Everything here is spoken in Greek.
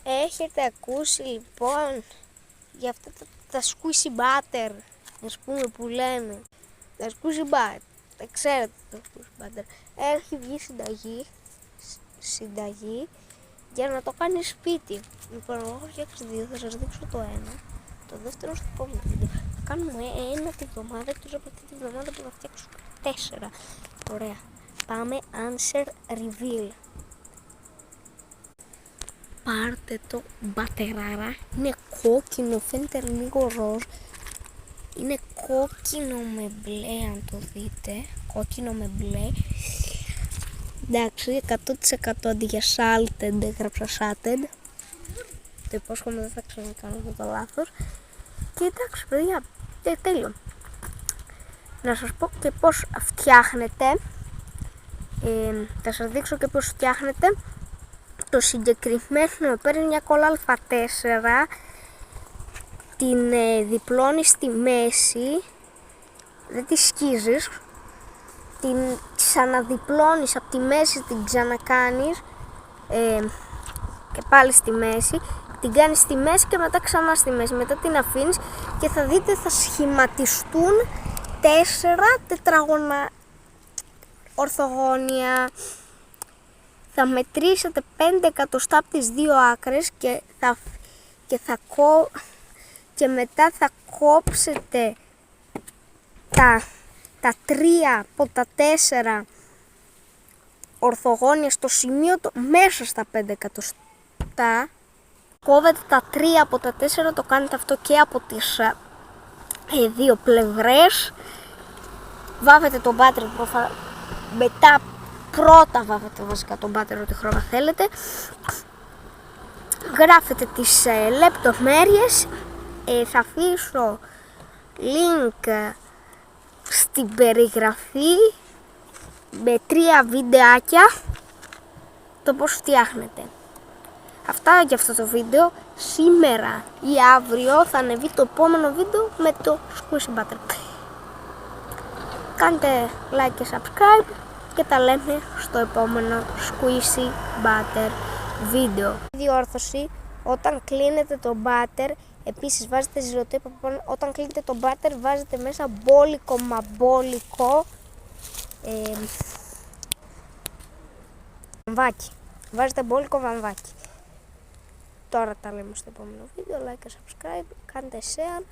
Έχετε ακούσει λοιπόν για αυτά τα squishy butter, ας πούμε, που λένε? Τα squishy butter, τα ξέρετε το squishy butter. Έχει βγει συνταγή για να το κάνει σπίτι. Λοιπόν, εγώ έχω φτιάξει δύο, θα σας δείξω το ένα. Το δεύτερο στο επόμενο βίντεο. Θα κάνουμε ένα τη βδομάδα, εκτός από αυτή τη βδομάδα που θα φτιάξουμε 4. Ωραία. Πάμε answer reveal. Πάρτε το μπατεράρα, είναι κόκκινο, φαίνεται λίγο ροζ. Είναι κόκκινο με μπλε, αν το δείτε. Κόκκινο με μπλε. Εντάξει, 100% αντί για salted έγραψα salted. Το υπόσχομαι δεν θα ξανακάνω αυτό το λάθος. Και εντάξει παιδιά, τέλειο. Να σας πω και πώς φτιάχνετε. Θα σας δείξω και πώς φτιάχνετε. Το συγκεκριμένο, παίρνει μια κόλλα α4, την διπλώνεις στη μέση, δεν τη σκίζεις, την ξαναδιπλώνεις από τη μέση, την ξανακάνεις και πάλι στη μέση, την κάνεις στη μέση και μετά ξανά στη μέση, μετά την αφήνεις και θα δείτε θα σχηματιστούν 4 τετράγωνα ορθογώνια. Θα μετρήσετε 5 εκατοστά από τις δύο άκρες και μετά θα κόψετε τα 3 από τα 4 ορθογώνια στο σημείο μέσα στα 5 εκατοστά. Κόβετε τα 3 από τα 4, το κάνετε αυτό και από τις δύο πλευρές. Βάβετε το μπάτερ μετά. Πρώτα βάβετε βασικά τον μπάτερ ό,τι χρώμα θέλετε. Γράφετε τις λεπτομέρειες. Θα αφήσω link στην περιγραφή με 3 βιντεάκια το πώς φτιάχνετε. Αυτά για αυτό το βίντεο. Σήμερα ή αύριο θα ανεβεί το επόμενο βίντεο με το squishy butter. Κάντε like και subscribe και τα λέμε στο επόμενο squishy butter βίντεο. Διόρθωση, όταν κλείνετε το butter, επίσης βάζετε ζυλωτή από πάνω. Όταν κλείνετε το butter βάζετε μέσα μπόλικο μαμπόλικο βαμβάκι. Βάζετε μπόλικο βαμβάκι. Τώρα τα λέμε στο επόμενο βίντεο. Like και subscribe, κάντε share.